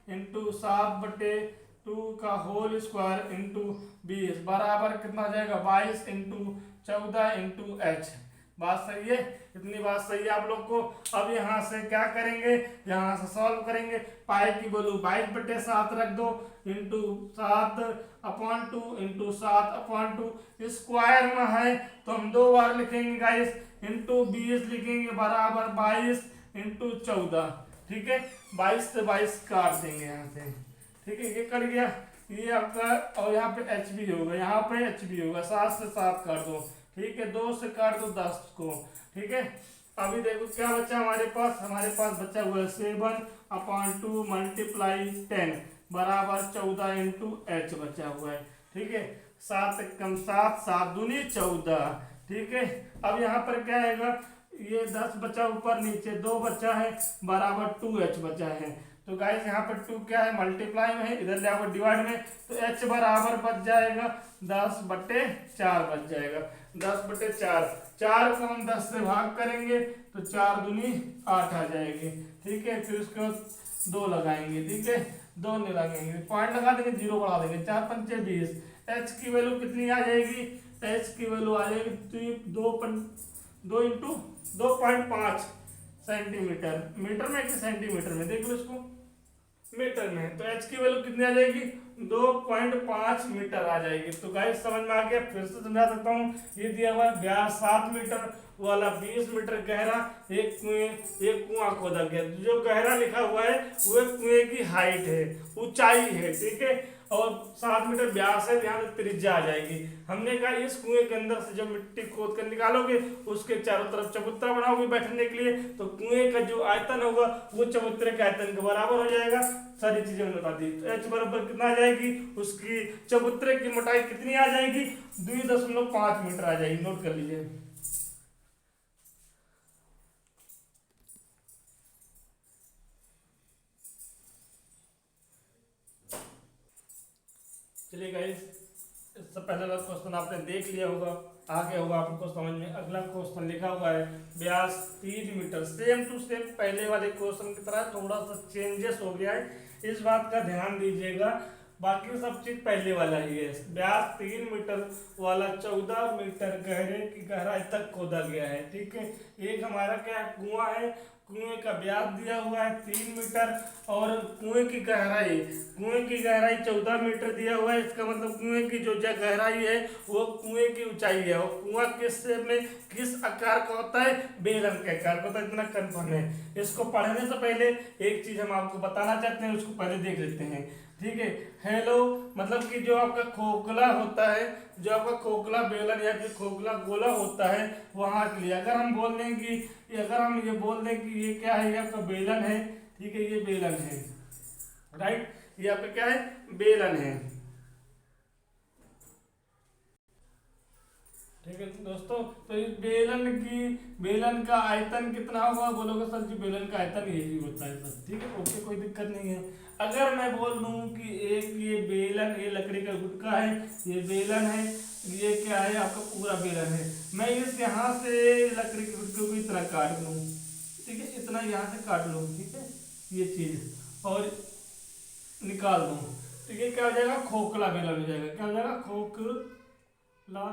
इंटू 7/2 का होल स्क्वायर इंटू 20 बराबर कितना हो जाएगा, 22 इंटू 14 इंटू एच। बात सही है, इतनी बात सही है आप लोग को। अब यहाँ से क्या करेंगे, यहाँ से सॉल्व करेंगे। पाई की वैल्यू 22/7 रख दो इंटू 7/2 इंटू 7/2 स्क्वायर में है तो हम 2 बार लिखेंगे गाइस, इंटू 20 लिखेंगे बराबर 22 इंटू 14। ठीक है, 22 से 22 काट देंगे यहाँ से। ठीक है, ये कट गया, ये आपका, और यहाँ पे एच भी होगा, यहाँ पे एच भी होगा, 7 से 7 काट दो। ठीक है, 2 से काट दो 10 को। ठीक है, अभी देखो क्या बचा हमारे पास, हमारे पास बचा हुआ है 7/2 मल्टीप्लाई 10 बराबर 14 इंटू एच बचा हुआ है। ठीक है, 7 कम 7, 7 दूनी 14। ठीक है, अब यहाँ पर क्या आएगा, ये 10 बचा ऊपर नीचे, 2 बचा है बराबर 2h बचा है। तो गाइस यहाँ पर 2 क्या है, मल्टीप्लाई में है, इधर ले आओ डिवाइड में, तो h बराबर बच जाएगा 10/4 बच जाएगा, 10/4। 4 को हम 10 से भाग करेंगे तो 4 दूनी 8 आ जाएगी। ठीक है, फिर उसके बाद 2 लगाएंगे। ठीक है, 2 नहीं लगाएंगे, पॉइंट लगा देंगे, 0 बढ़ा देंगे, 4 पंचे 20। h की वैल्यू कितनी आ जाएगी, h की वैल्यू आ जाएगी 2 इंटू 2.5 सेंटीमीटर, मीटर में कि सेंटीमीटर में, देख लो इसको, मीटर में। तो h की वैल्यू कितनी आ जाएगी, 2.5 मीटर आ जाएगी। तो गाइस समझ में आ गया, फिर से समझा सकता हूँ। ये दिया हुआ है व्यास 7 मीटर वाला 20 मीटर गहरा एक कुआं खोदा गया। जो गहरा लिखा हुआ है वो कुएं की हाइट है, ऊंचाई है। ठीक है, और 7 मीटर व्यास है, यहाँ से त्रिज्या आ जाएगी। हमने कहा इस कुएं के अंदर से जब मिट्टी खोद कर निकालोगे उसके चारों तरफ चबूतरा बनाओगे बैठने के लिए, तो कुएं का जो आयतन होगा वो चबूतरे के आयतन के बराबर हो जाएगा। सारी चीजें मैंने बता दी। तो h बराबर कितना आ जाएगी, उसकी चबूतरे की मोटाई कितनी आ जाएगी, 2.5 मीटर आ जाएगी। नोट कर लीजिए। चलिए गाइस, इससे पहले वाला क्वेश्चन आपने देख लिया होगा, आगे होगा आपको समझ में। अगला क्वेश्चन लिखा हुआ है व्यास 3 मीटर, सेम टू सेम पहले वाले क्वेश्चन की तरह, थोड़ा सा चेंजेस हो गया है, इस बात का ध्यान दीजिएगा। बाकी सब चीज पहले वाला ही है। व्यास 3 मीटर वाला 14 मीटर गहरे की गहराई तक खोदा गया है। ठीक है, एक हमारा क्या कुआं है, कुएं का व्यास दिया हुआ है 3 मीटर और कुएं की गहराई 14 मीटर दिया हुआ है। इसका मतलब कुएं की जो गहराई है वो कुएं की ऊंचाई है। और कुआं किस शेप में, किस आकार का होता है, बेलन के आकार का होता है, इतना कंफर्म है। इसको पढ़ने से पहले एक चीज हम आपको बताना चाहते हैं, उसको पहले देख लेते हैं। ठीक है, हेलो मतलब कि जो आपका खोखला होता है, जो आपका खोखला बेलन या फिर खोखला गोला होता है वहां के लिए अगर हम बोल दें कि ये बोल दें कि ये क्या है, ये आपका बेलन है। ठीक है, ये बेलन है, राइट, ये आपका क्या है, बेलन है। ठीक है दोस्तों, तो इस बेलन का आयतन कितना होगा, बोलोगे सर जी बेलन का आयतन यही होता है सर। ठीक है, ओके, कोई दिक्कत नहीं है। अगर मैं बोल दूं कि एक ये बेलन, ये लकड़ी का गुटका है, ये बेलन है, ये क्या है, आपका पूरा बेलन है, मैं इस यहाँ से लकड़ी के गुटके को इतना काट लूँ। ठीक है, इतना यहाँ से काट लूँ। ठीक है, ये चीज और निकाल दूँ, तो ये क्या हो जाएगा, खोखला बेलन हो जाएगा। क्या हो जाएगा, खोखला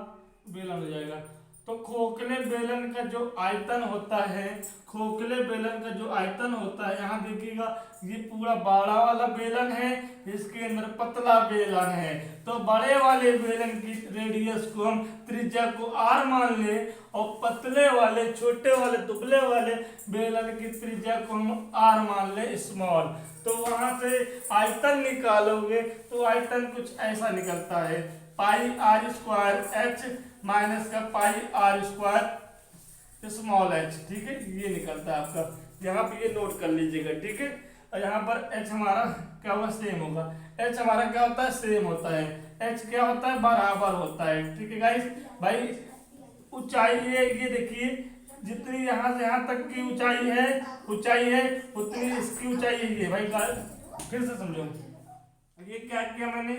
बेलन हो जाएगा। तो खोखले बेलन का जो आयतन होता है, खोखले बेलन का जो आयतन होता है, यहाँ देखिएगा ये पूरा बड़ा वाला बेलन है, इसके अंदर पतला बेलन है। तो बड़े वाले बेलन की रेडियस को हम त्रिज्या को r मान ले और पतले वाले, छोटे वाले, दुबले वाले बेलन की त्रिज्या को हम r मान ले, स्मॉल। तो वहां से आयतन निकालोगे तो आयतन कुछ ऐसा निकलता है, पाई r स्क्वायर h माइनस का पाई r स्क्वायर स्मॉल h। ठीक है, ये निकलता है आपका, यहाँ पे ये नोट कर लीजिएगा, ठीक है। और यहाँ पर एच हमारा क्या होगा, सेम होगा। एच हमारा क्या होता है, सेम होता है। एच क्या होता है, बराबर होता है, ठीक है गाइस। भाई ऊंचाई है, ये देखिए जितनी यहाँ से यहाँ तक की ऊंचाई है उतनी इसकी ऊंचाई है भाई। फिर से समझो, ये क्या किया मैंने,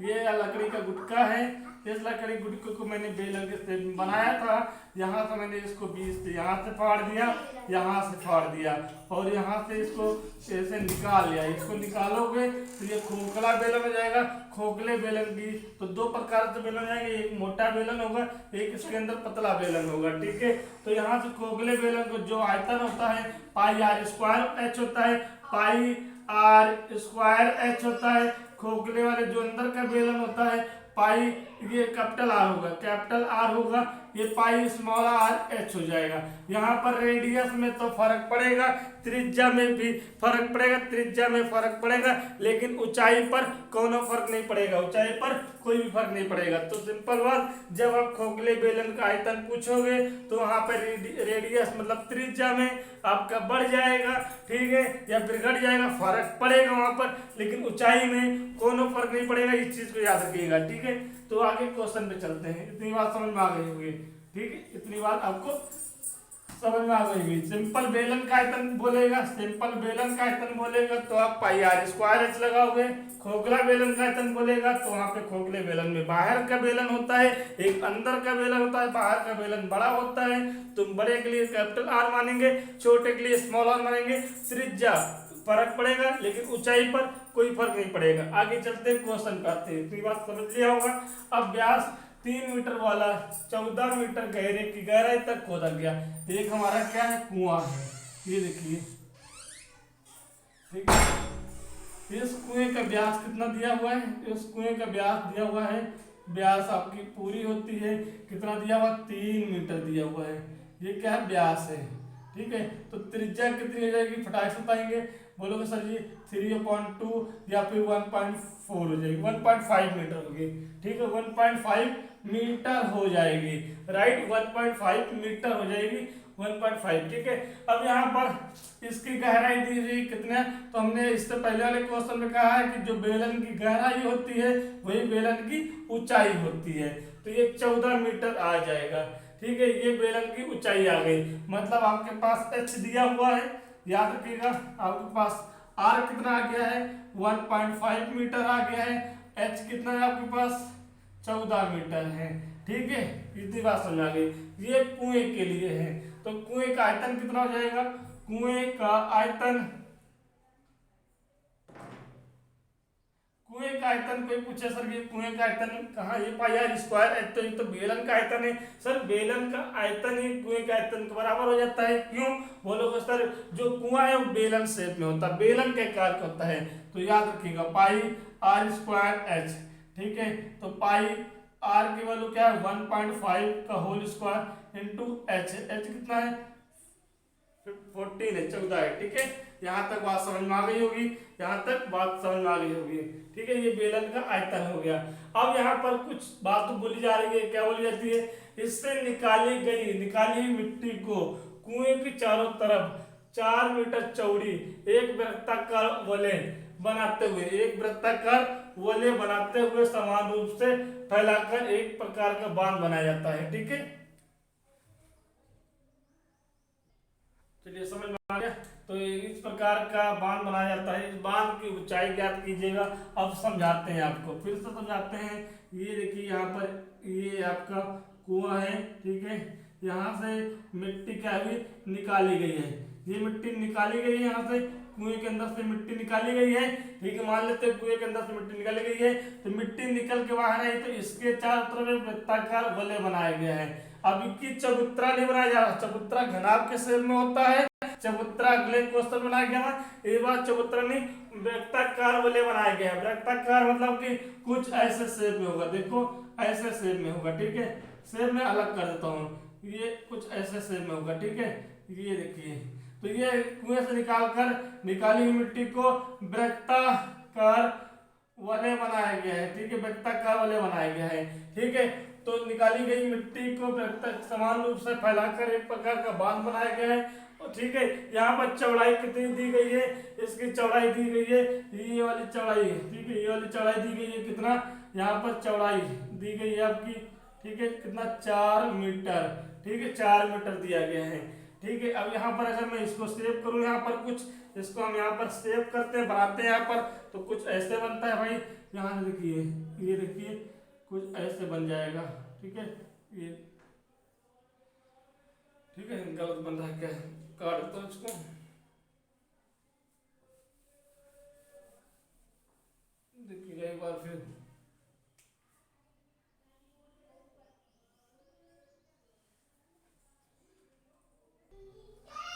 ये लकड़ी का गुटका है, इस लकड़ी गुटके को मैंने बेलन के शेप में बनाया था। यहाँ से मैंने इसको बीच से यहाँ से फाड़ दिया, यहाँ से फाड़ दिया, और यहाँ से इसको ऐसे निकाल लिया। इसको निकालोगे तो ये खोखला बेलन हो जाएगा। खोखले बेलन की तो दो प्रकार से बेलन जाएंगे, एक मोटा बेलन होगा, एक इसके अंदर पतला बेलन होगा, ठीक है। तो यहाँ से खोखले बेलन को जो आयतन होता है पाई आर स्क्वायर एच होता है, पाई आर स्क्वायर एच होता है। खोखले वाले जो अंदर का बेलन होता है पाई, ये कैपिटल आर होगा, कैपिटल आर होगा, ये पाई स्मॉल आर एच हो जाएगा। यहाँ पर रेडियस में तो फर्क पड़ेगा, त्रिज्या में भी फर्क पड़ेगा, त्रिज्या में फर्क पड़ेगा, लेकिन ऊंचाई पर कोनो फर्क नहीं पड़ेगा, ऊंचाई पर कोई भी फर्क नहीं पड़ेगा। तो सिंपल बात, जब आप खोखले बेलन का आयतन पूछोगे तो वहां पर रेडियस मतलब त्रिज्या में आपका बढ़ जाएगा, ठीक है, या फिर घट जाएगा, फर्क पड़ेगा वहां पर, लेकिन ऊंचाई में कोनो फर्क नहीं पड़ेगा। इस चीज को याद रखिएगा, ठीक है। तो आगे क्वेश्चन पे चलते हैं। इतनी बात समझ में आ गई होगी, ठीक है, इतनी बात आपको समझ में आ गई होगी। सिंपल बेलन का आयतन बोलेगा, सिंपल बेलन का आयतन बोलेगा तो आप पाई आर स्क्वायर एच लगाओगे। खोखला बेलन का आयतन बोलेगा तो वहां पे खोखले बेलन में बाहर का बेलन होता है, एक अंदर का बेलन होता है, बाहर का बेलन बड़ा होता है। तुम बड़े के लिए कैपिटल आर मानेंगे, छोटे के लिए स्मॉल आर मानेंगे। त्रिज्या फर्क पड़ेगा, लेकिन ऊंचाई पर कोई फर्क नहीं पड़ेगा। आगे चलते क्वेश्चन पे आते हैं। इतनी बात समझ लिया होगा। अब व्यास 3 मीटर वाला 14 मीटर गहरे की गहराई तक खोदा गया। एक हमारा क्या है, कुआं है, ये देखिए, ठीक है। इस कुएं का व्यास कितना दिया हुआ है, इस कुएं का व्यास दिया हुआ है, व्यास आपकी पूरी होती है कितना दिया हुआ, 3 मीटर दिया हुआ है। ये क्या है, व्यास है, ठीक है। तो त्रिज्या कितनी हो जाएगी, फटाक से बताएंगे। बोलोगे सर जी 3/2 या फिर 1.4 हो जाएगी, 1.5 मीटर होगी, ठीक है, 1.5 मीटर हो जाएगी, राइट, 1.5 मीटर हो जाएगी, 1.5, ठीक है। अब यहाँ पर इसकी गहराई दी हुई कितने, तो हमने इससे पहले वाले क्वेश्चन में कहा है कि जो बेलन की गहराई होती है वही बेलन की ऊंचाई होती है। तो ये 14 मीटर आ जाएगा, ठीक है। ये बेलन की ऊंचाई आ गई, मतलब आपके पास एच दिया हुआ है, याद रखिएगा। आपके पास आर कितना आ गया है, 1.5 मीटर आ गया है। एच कितना है आपके पास, 14 मीटर है, ठीक है। इतनी बात समझ आ गई। ये कुएं के लिए है, तो कुएं का आयतन कितना हो जाएगा, कुएं का आयतन, कुएं का आयतन कोई पूछे सर ये कुएं का आयतन कहाँ, ये पाई आर स्क्वायर एच, तो ये तो बेलन का आयतन है। सर बेलन का आयतन ही कुएं के आयतन के बराबर हो जाता है, क्यों बोलोगे सर, जो कुआं है वो बेलन शेप में होता है, बेलन के आकार का होता है। तो याद रखिएगा पाई आर स्क्वायर एच, ठीक है। तो पाई आर की वैल्यू क्या है, 1.5 का whole square into H, H कितना है 14 है, 14 है, ठीक है। यहाँ तक बात समझ में आ गई होगी, यहाँ तक बात समझ में आ गई होगी, ठीक है। ये बेलन का आयतन हो गया। अब यहाँ पर कुछ बात तो बोली जा रही है, क्या बोली जाती है, इससे निकाली हुई मिट्टी को कुएं की चारों तरफ 4 मीटर चौड़ी एक वृत्ताकार वलय बनाते हुए समान रूप से फैलाकर एक प्रकार का बांध बनाया जाता है, ठीक है। चलिए समझ में आ गया। तो इस प्रकार का बांध बनाया जाता है। इस बांध की ऊंचाई ज्ञात कीजिएगा। अब समझाते हैं आपको, फिर से समझाते हैं। ये देखिए यहाँ पर ये आपका कुआं है, ठीक है। यहाँ से मिट्टी क्या है, निकाली गई है, ये मिट्टी निकाली गई है, यहाँ से कुएं के अंदर से मिट्टी निकाली गई है, ठीक है। मान लेते हैं कुएं के अंदर से मिट्टी निकाली गई है, तो मिट्टी निकल के बाहर आई, तो इसके चारों तरफ वृत्ताकार वलय बनाया गया है। अब इसकी चबूतरा नहीं बनाया जा रहा, चबूतरा घनाभ के शेप में होता है, चबूतरा अगले क्वेश्चन बनाया गया ना, ये बात चबूतरा नहीं, वृत्ताकार वलय बनाया गया है। वृत्ताकार मतलब कि कुछ ऐसे शेप में होगा, देखो ऐसे शेप में होगा, ठीक है। शेप में अलग कर देता हूँ, ये कुछ ऐसे शेप में होगा, ठीक है। ये देखिए, तो ये कुएं से निकाली हुई मिट्टी को वृत्ताकार वलय बनाया गया है, ठीक है, वृत्ताकार वलय बनाया गया है, ठीक है। तो निकाली गई मिट्टी को समान रूप से फैलाकर एक प्रकार का बांध बनाया गया है। और ठीक है, यहाँ पर चौड़ाई कितनी दी गई है, इसकी चौड़ाई दी गई है, ये वाली चौड़ाई है, ठीक है, ये वाली चौड़ाई दी गई है कितना, यहाँ पर चौड़ाई दी गई है आपकी, ठीक है, कितना 4 मीटर, ठीक है, 4 मीटर दिया गया है, ठीक है। अब यहाँ पर अगर मैं इसको सेव करूँ, यहाँ पर कुछ इसको हम यहाँ पर सेव करते हैं, बनाते हैं यहाँ पर, तो कुछ ऐसे बनता है भाई, यहाँ देखिए, ये देखिए कुछ ऐसे बन जाएगा, ठीक है, ये ठीक है, गलत बन रहा है क्या, काट दो इसको, देखिएगा एक बार फिर,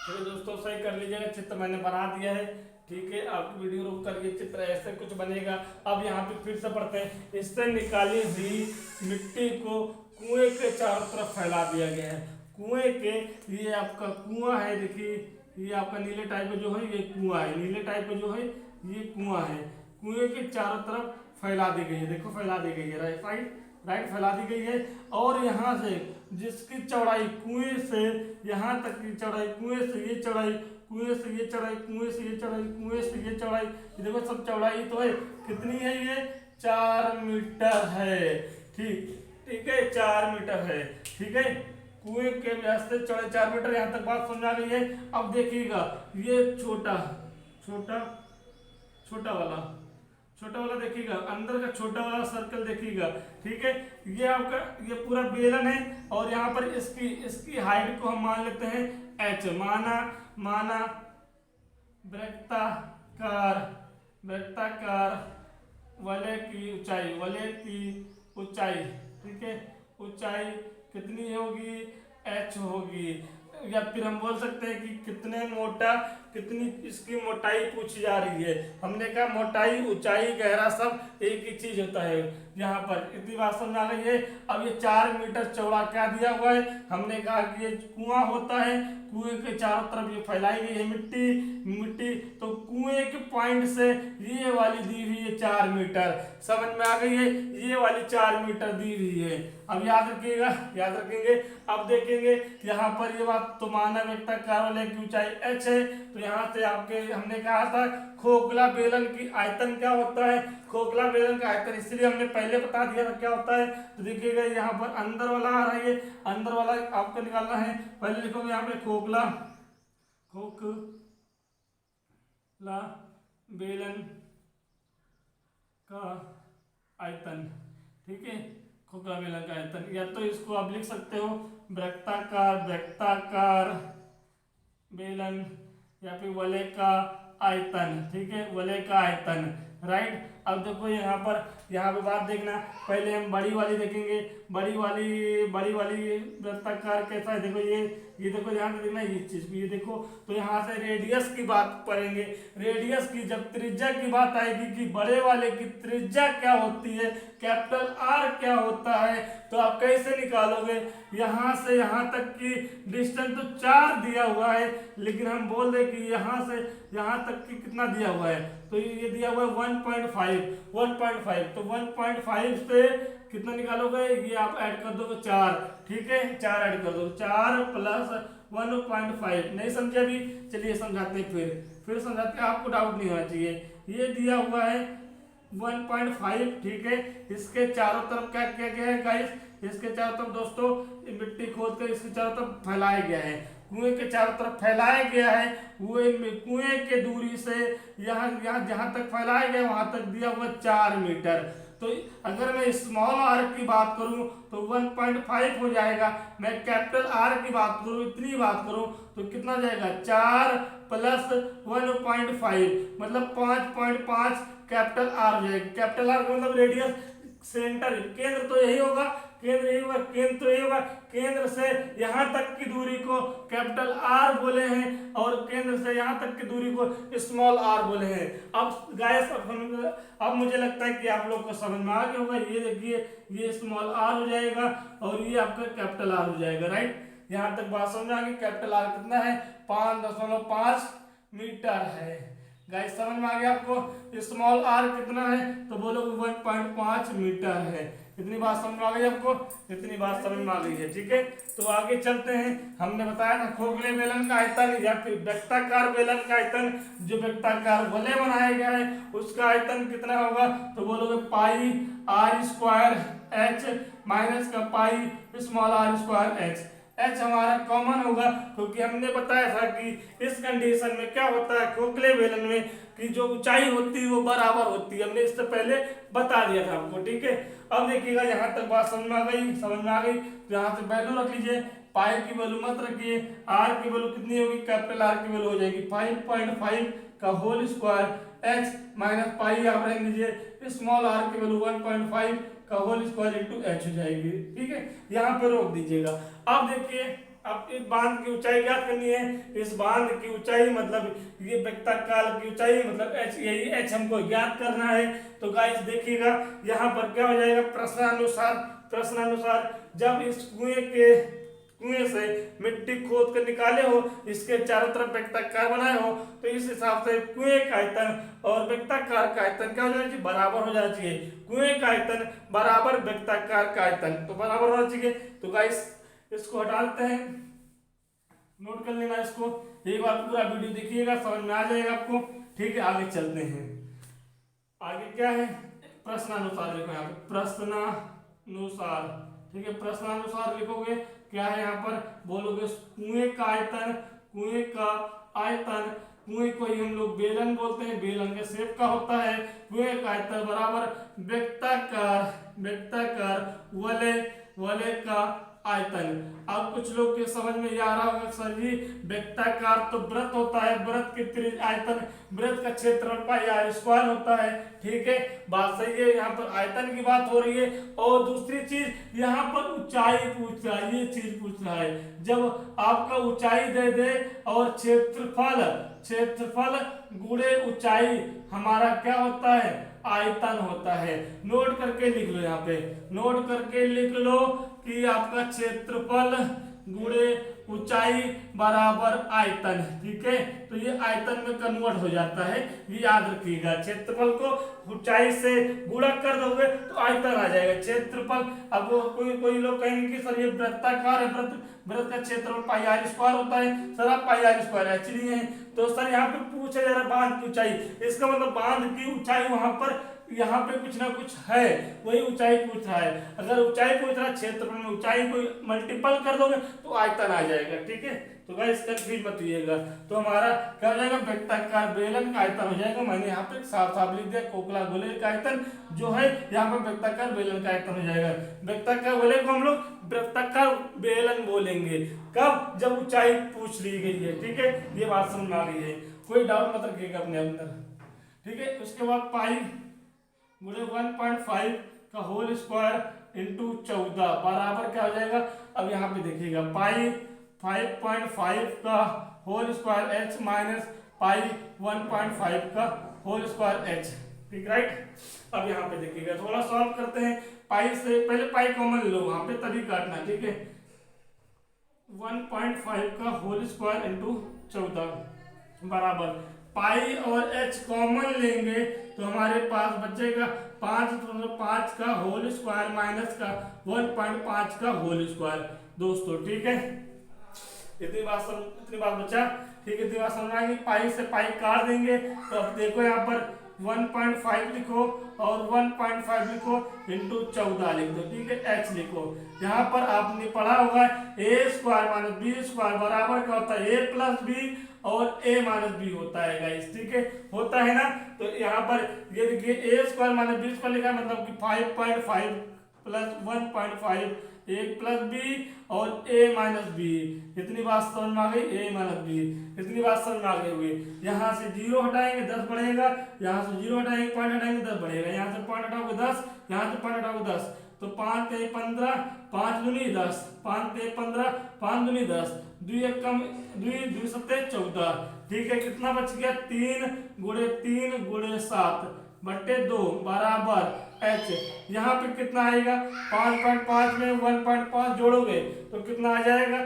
चलिए दोस्तों सही कर लीजिएगा, चित्र मैंने बना दिया है, ठीक है। आप वीडियो रोक कर ये चित्र ऐसे कुछ बनेगा। अब यहाँ पे फिर से पढ़ते हैं, इससे निकाली हुई मिट्टी को कुएं के चारों तरफ फैला दिया गया है। कुएं के, ये आपका कुआं है, देखिए ये आपका नीले टाइप का जो है ये कुआं है, नीले टाइप का जो है ये कुआं है, कुएं के चारों तरफ फैला दी गई है, देखो फैला दी गई है, राइट फैला दी गई है। और यहाँ से जिसकी चौड़ाई कुएं से यहाँ तक की चौड़ाई, कुएं से ये चौड़ाई, कुएं से ये चौड़ाई, कुएं से ये चौड़ाई, कुएं से ये चौड़ाई, ये देखो सब चौड़ाई तो है, कितनी है ये 4 मीटर है, ठीक है, 4 मीटर है, ठीक है। कुएं के व्यास से चौड़ाई 4 मीटर, यहाँ तक बात समझ आ गई है। अब देखिएगा ये छोटा छोटा छोटा वाला देखिएगा, अंदर का छोटा वाला सर्कल देखिएगा, ठीक है। ये आपका ये पूरा बेलन है, और यहाँ पर इसकी हाइट को हम मान लेते हैं h, माना वृत्ताकार वलय की ऊंचाई, ठीक है, ऊंचाई कितनी होगी, h होगी। या फिर हम बोल सकते हैं कि कितनी इसकी मोटाई पूछी जा रही है। हमने कहा मोटाई, ऊंचाई, गहरा सब एक ही चीज होता है, यहाँ पर इतनी बात समझ आ गई है। अब ये 4 मीटर चौड़ा क्या दिया हुआ है, हमने कहा कि ये कुआं होता है, कुएं के चारों तरफ ये फैलाई गई है मिट्टी, तो कुएं के पॉइंट से ये वाली दी हुई है 4 मीटर, समझ में आ गई है, ये वाली 4 मीटर दी हुई है। अब याद रखेंगे। अब देखेंगे यहाँ पर ये बात, तो मानव वृत्ताकार वलय की ऊंचाई h है, तो यहाँ से आपके हमने कहा था खोखला बेलन की आयतन क्या होता है, खोखला बेलन का आयतन, इसलिए हमने पहले बता दिया था क्या होता है। तो देखिएगा यहाँ पर अंदर वाला आ रहा है, अंदर वाला आपको निकालना है, पहले लिखोगे यहाँ पे खोखला बेलन का आयतन, ठीक है, खोखला बेलन का आयतन, या तो इसको आप लिख सकते हो वृत्ताकार बेलन, या फिर वलय का आयतन, ठीक है, वलय का आयतन, राइट। अब देखो यहाँ पे बात देखना, पहले हम बड़ी वाली देखेंगे, बड़ी वाली वृत्ताकार कैसा है, देखो ये देखो ध्यान से देखना ये चीज, ये देखो, तो यहाँ से रेडियस की बात करेंगे, रेडियस की, जब त्रिज्या की बात आएगी कि बड़े वाले की त्रिज्या क्या होती है, कैपिटल R क्या होता है, तो आप कैसे निकालोगे, यहाँ से यहाँ तक की डिस्टेंस तो 4 दिया हुआ है, लेकिन हम बोल दे कि यहाँ से यहाँ तक की कितना दिया हुआ है, तो ये दिया हुआ है 1.5, तो 1.5 से कितना निकालोगे, ये आप ऐड कर दोगे 4, ठीक है, 4 ऐड कर दो, 4 प्लस 1.5, नहीं समझे अभी, चलिए समझाते हैं, फिर समझाते हैं, आपको डाउट नहीं होना चाहिए। ये दिया हुआ है 1.5, ठीक है, इसके चारों तरफ क्या किया गया है गाइस, इसके चारों तरफ दोस्तों मिट्टी खोद कर इसके चारों तरफ फैलाया गया है, कुएं के चारों तरफ फैलाया गया है, कुएं के दूरी से यहाँ जहां तक फैलाया गया वहां तक दिया हुआ 4 मीटर। तो अगर मैं स्मॉल r की बात करूं तो 1.5 हो जाएगा, मैं कैपिटल R की बात करूं, इतनी बात करूं तो कितना जाएगा, 4 प्लस 1.5 मतलब 5.5 कैपिटल R हो जाएगा। कैपिटल R का मतलब रेडियस, सेंटर, केंद्र तो यही होगा, केंद्र से यहाँ तक की दूरी को कैपिटल R बोले हैं, और केंद्र से यहाँ तक की दूरी को स्मॉल r बोले हैं। अब गाइस अब मुझे लगता है कि आप लोग को समझ में आ गया होगा, ये देखिए ये स्मॉल r हो जाएगा और ये आपका कैपिटल R हो जाएगा, राइट। यहाँ तक बात समझ आ गई। कैपिटल R कितना है, 5.5 मीटर है, गाइस समझ में आ गया आपको स्मॉल आर कितना है, तो बोलोगे 1.5 मीटर है। इतनी बात समझ में आ गई आपको, इतनी बात समझ में आ गई है, ठीक है। तो आगे चलते हैं। हमने बताया था खोखले बेलन का आयतन या फिर वृत्ताकार बेलन का आयतन, जो वृत्ताकार गोले बनाया गया है उसका आयतन कितना होगा, तो बोलोगे pi R square H minus का pi small R square H. H हमारा कॉमन होगा, क्योंकि हमने बताया था कि इस कंडीशन में क्या होता है खोखले बेलन में कि जो ऊंचाई होती है वो बराबर होती है, हमने इससे पहले बता दिया था आपको, ठीक है। अब देखिएगा यहाँ तक बात समझ में आ गई, समझ में आ गई। तो यहाँ से वैल्यू रख लीजिए, पाई की वैल्यू मत रखिए, आर की वैल्यू कितनी होगी, कैपिटल आर की वैल्यू हो जाएगी 5.5 का whole square H minus pi आप रख लीजिए स्मॉल आर की वैल्यू 1.5 का होल स्क्वायर इंटू एच हो जाएगी, ठीक है। यहाँ पे रोक दीजिएगा। अब देखिए, अब इस बांध की ऊंचाई ज्ञात करनी है। इस बांध की ऊंचाई मतलब ये वृत्ताकार की ऊंचाई मतलब एच, यही एच हमको ज्ञात करना है। तो गाइस देखिएगा यहाँ पर क्या हो जाएगा, प्रश्नानुसार जब इस कुएं से मिट्टी खोद कर निकाले हो, इसके चारों तरफ वृत्ताकार बनाए हो, तो इस हिसाब से कुएं का आयतन और वृत्ताकार का आयतन क्या हो जाना चाहिए, बराबर हो जाना चाहिए। कुएं का आयतन बराबर वृत्ताकार का आयतन, तो बराबर होना चाहिए। तो गाइस इसको हटा देते हैं, नोट कर लेना इसको, एक बार पूरा वीडियो देखिएगा, समझ में आ जाएगा आपको, ठीक है। आगे चलते हैं। आगे क्या है, प्रश्नानुसार लिखो यहाँ पे, प्रश्नानुसार, ठीक है। प्रश्नानुसार लिखोगे क्या है यहाँ पर, बोलोगे कुएं का आयतन, कुएं का आयतन, कुएं को ही हम लोग बेलन बोलते हैं, बेलन के शेप का होता है। कुएं का आयतन बराबर वृत्ताकार वलय का आयतन। अब कुछ लोग के समझ में आ रहा होगा सर जी वृत्ताकार तो वृत्त होता है, वृत्त की त्रिज्या आयतन, वृत्त का क्षेत्रफल पाई आर स्क्वायर होता है, ठीक है, बात सही है। यहाँ पर आयतन की बात हो रही है। और दूसरी चीज यहाँ पर ऊंचाई पूछ रहा है, ये चीज पूछ रहा है, जब आपका ऊंचाई दे दे और क्षेत्रफल गुणे ऊंचाई हमारा क्या होता है, आयतन होता है। नोट करके लिख लो, यहाँ पे नोट करके लिख लो कि आपका क्षेत्रफल गुणे ऊंचाई बराबर आयतन, ठीक है। तो ये आयतन में कन्वर्ट हो जाता है, ये याद रखिएगा। क्षेत्रफल को ऊंचाई से गुणा कर दोगे तो आयतन आ जाएगा क्षेत्रफल। अब कोई लोग कहेंगे कि सर ये वृत्ताकार है, वृत्त का क्षेत्रफल पाई आर स्क्वायर होता है, सर आप पाई आर स्क्वायर एच नहीं है, तो सर यहाँ पे पूछा जा रहा बांध की ऊंचाई, इसका मतलब बांध की ऊंचाई वहां पर यहाँ पे कुछ ना कुछ है, वही ऊंचाई पूछ रहा है। अगर ऊंचाई पूछ रहा है क्षेत्रफल में ऊंचाई को मल्टीपल कर दोगे तो आयतन आ जाएगा, ठीक है। तो गाइस कंफ्यूज मत होइएगा। तो हमारा क्या हो जाएगा, वृत्ताकार बेलन का आयतन हो जाएगा। मैंने यहाँ पे साफ साफ लिख दिया खोखला गोले का आयतन जो है, यहाँ पे वृत्ताकार बेलन का आयतन हो जाएगा। वृत्ताकार गोले को हम लोग वृत्ताकार बेलन बोलेंगे कब, जब ऊंचाई पूछ ली गई है, ठीक है। ये बात समझ में आ गई है, कोई डाउट मत रखिएगा अपने अंदर, ठीक है। उसके बाद पाई गुणे 1.5 का होल स्क्वायर इंटू 14 बराबर क्या हो जाएगा। अब यहाँ पे देखिएगा पाई 5.5 का whole square H minus pi 1.5 का होल स्क्वायर एच, ठीक राइट। अब यहाँ पे देखिएगा थोड़ा सॉल्व करते हैं। पाई से पहले पाई कॉमन लो वहां पे, तभी काटना, ठीक है। 1.5 का होल स्क्वायर इंटू 14 बराबर पाई और एच कॉमन लेंगे तो हमारे पास बचेगा 5 का होल स्क्वायर माइनस का 1.5 का होल स्क्वायर दोस्तों, ठीक है। इतनी बात बचा, ठीक है। इतनी बात समझ आएगी। पाई से पाई काट देंगे तो अब देखो यहाँ पर 1.5 लिखो और 1.5 लिखो इंटू 14 लिख दो, ठीक है। एच लिखो। यहाँ पर आपने पढ़ा होगा ए स्क्वायर माइनस बी स्क्वायर बराबर क्या होता है, ए प्लस बी और ए माइनस बी होता है गाइस, ठीक है, होता है ना। तो यहाँ पर ये देखिए ए स्क्वायर माइनस बी स्क्वायर लिखा है, मतलब कि 5.5 प्लस 1.5 ए प्लस बी और ए माइनस बी। इतनी बात समझ में आ गई, ए माइनस बी, इतनी बात समझ में आ गई हुई। यहाँ से 0 हटाएंगे 10 बढ़ेगा, यहाँ से 0 हटाएंगे पॉइंट हटाएंगे 10 बढ़ेगा, यहाँ से पॉइंट हटाओगे 10, यहाँ से पॉइंट हटाओगे 10, तो 5 ते 15, 5 दूनी 10, 5 ते 15, 5 दूनी 10, 2 एक कम 2 सत्ते 14, ठीक है। कितना बच गया, 3 गुणे 7 बट्टे 2 बराबर एच। यहाँ पे कितना आएगा, 5.5 में 1.5 जोड़ोगे तो कितना आ जाएगा,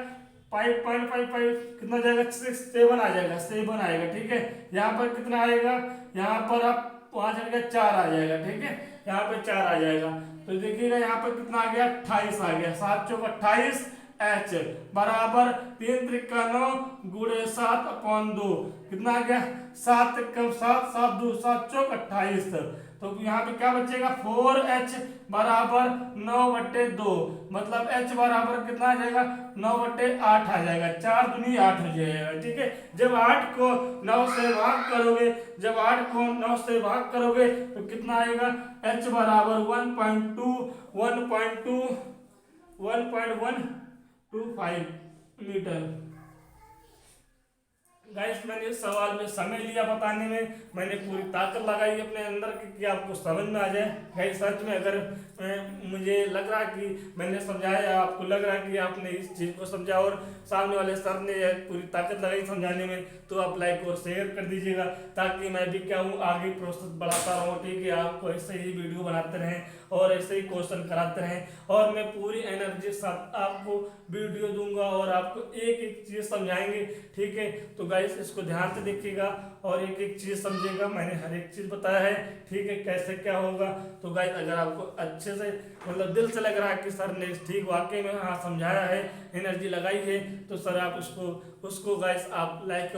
5.55 कितना जाएगा, 7 आ जाएगा, 7 आएगा। ठीक है, यहाँ पर कितना आएगा, यहाँ पर आप 5 4 आ जाएगा। ठीक है, यहाँ पे 4 आ जाएगा। तो देखिएगा यहाँ पर कितना आ गया, 28 आ गया। 7 चौक 28 एच बराबर 3 त्रिका 9 गुणे 7/2 कितना आ गया, 7 कम 7 7 2 7 चौक 28। तो यहाँ पे क्या बचेगा, 4h बराबर 9/2 मतलब h बराबर कितना आ जाएगा, 9/8 आ जाएगा। 4 दूनी 8 हो जाएगा। ठीक है, जब 8 को 9 से भाग करोगे, जब 8 को 9 से भाग करोगे तो कितना आएगा, h बराबर 1.25 मीटर। गाइस मैंने इस सवाल में समय लिया बताने में, मैंने पूरी ताकत लगाई अपने अंदर कि आपको समझ में आ जाए। गाइस सच में अगर मुझे लग रहा कि मैंने समझाया, आपको लग रहा कि आपने इस चीज़ को समझा और सामने वाले सर ने पूरी ताकत लगाई समझाने में, तो आप लाइक और शेयर कर दीजिएगा ताकि मैं भी क्या हूँ आगे प्रोसेस बढ़ाता रहूँ। ठीक है, आपको ऐसे ही वीडियो बनाते रहें और ऐसे ही क्वेश्चन कराते रहें और मैं पूरी एनर्जी साथ आपको वीडियो दूंगा और आपको एक एक चीज़ समझाएंगे। ठीक है, तो गाइस इसको ध्यान से देखिएगा और एक एक चीज़ समझिएगा। मैंने हर एक चीज़ बताया है। ठीक है, कैसे क्या होगा। तो गाइस अगर आपको अच्छे से मतलब दिल से लग रहा है कि सर ने ठीक वाकई में हाँ समझाया है, एनर्जी लगाई है, तो सर आप उसको गाइस आप लाइक